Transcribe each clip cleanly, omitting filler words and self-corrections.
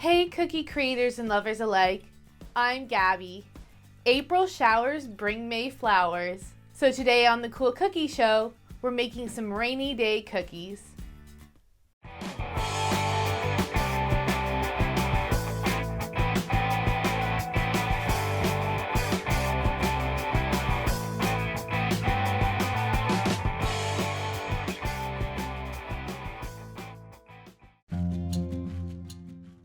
Hey cookie creators and lovers alike, I'm Gabby. April showers bring May flowers. So today on the Cool Cookie Show, we're making some rainy day cookies.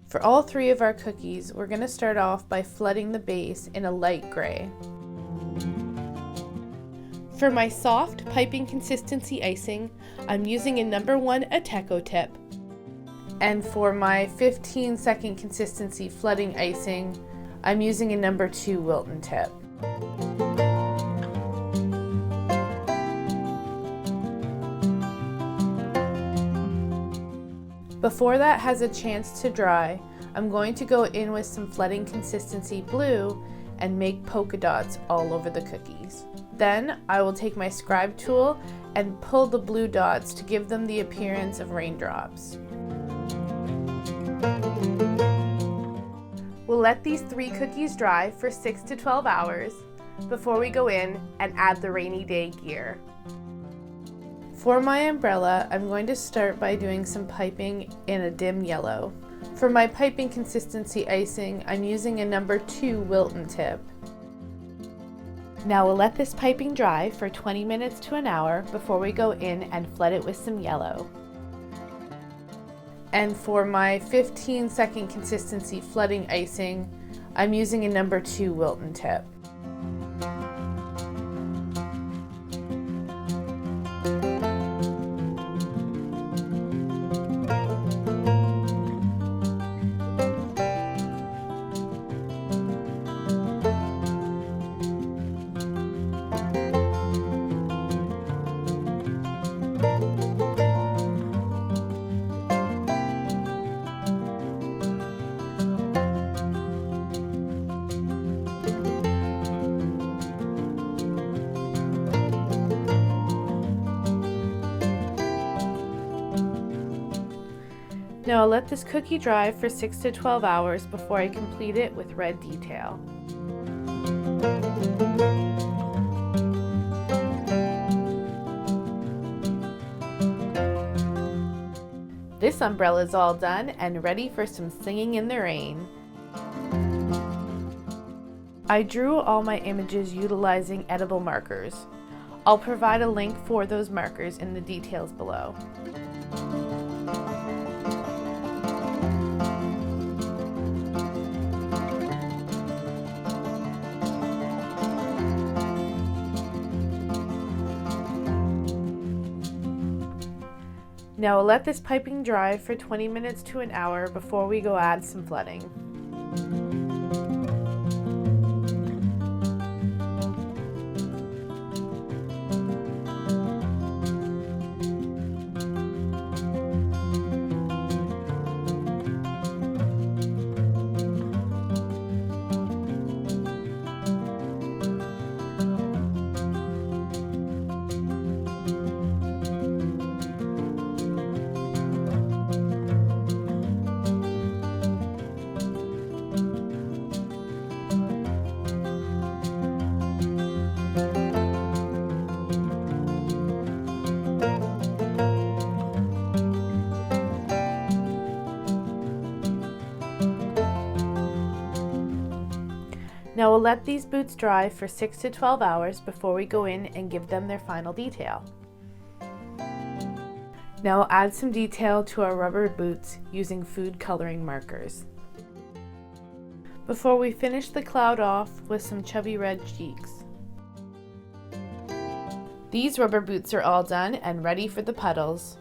For all three of our cookies, we're going to start off by flooding the base in a light gray. For my soft piping consistency icing, I'm using a number 1 Ateco tip. And for my 15-second consistency flooding icing, I'm using a number 2 Wilton tip. Before that has a chance to dry, I'm going to go in with some flooding consistency blue and make polka dots all over the cookies. Then I will take my Scribe tool and pull the blue dots to give them the appearance of raindrops. We'll let these 3 cookies dry for 6 to 12 hours before we go in and add the rainy day gear. For my umbrella, I'm going to start by doing some piping in a dim yellow. For my piping consistency icing, I'm using a number 2 Wilton tip. Now we'll let this piping dry for 20 minutes to an hour before we go in and flood it with some yellow. And for my 15-second consistency flooding icing, I'm using a number 2 Wilton tip. Now I'll let this cookie dry for 6 to 12 hours before I complete it with red detail. This umbrella is all done and ready for some singing in the rain. I drew all my images utilizing edible markers. I'll provide a link for those markers in the details below. Now we'll let this piping dry for 20 minutes to an hour before we go add some flooding. Now we'll let these boots dry for 6 to 12 hours before we go in and give them their final detail. Now we'll add some detail to our rubber boots using food coloring markers. Before we finish the cloud off with some chubby red cheeks. These rubber boots are all done and ready for the puddles.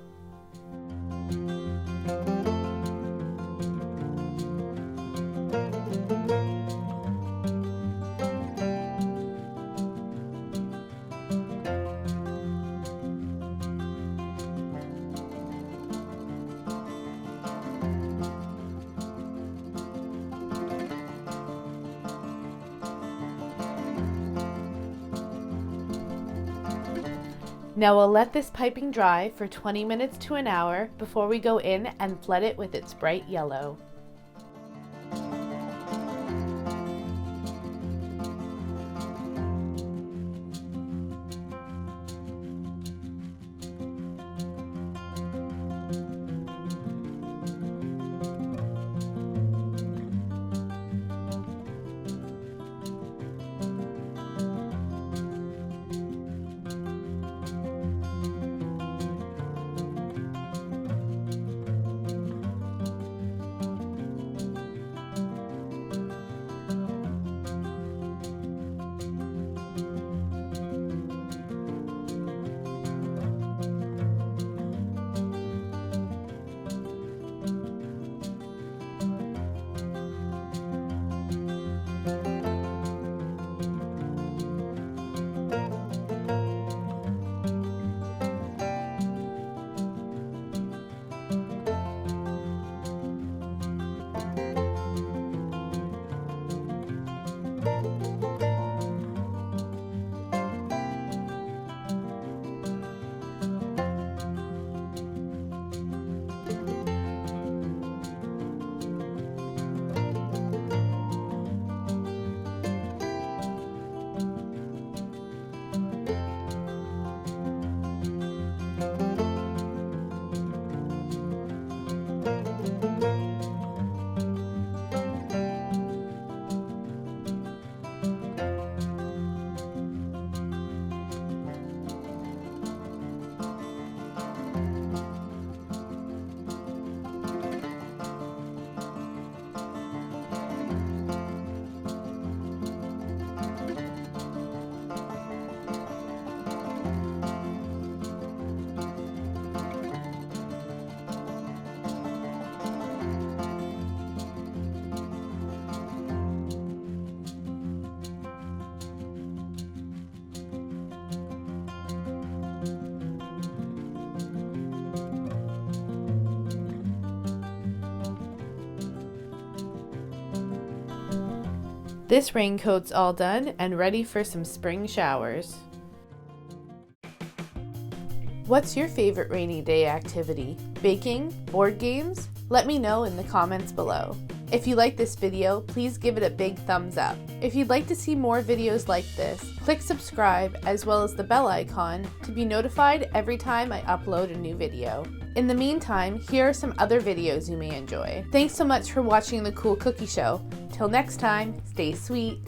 Now we'll let this piping dry for 20 minutes to an hour before we go in and flood it with its bright yellow. This raincoat's all done and ready for some spring showers. What's your favorite rainy day activity? Baking? Board games? Let me know in the comments below. If you like this video, please give it a big thumbs up. If you'd like to see more videos like this, click subscribe as well as the bell icon to be notified every time I upload a new video. In the meantime, here are some other videos you may enjoy. Thanks so much for watching the Cool Cookie Show. Till next time, stay sweet.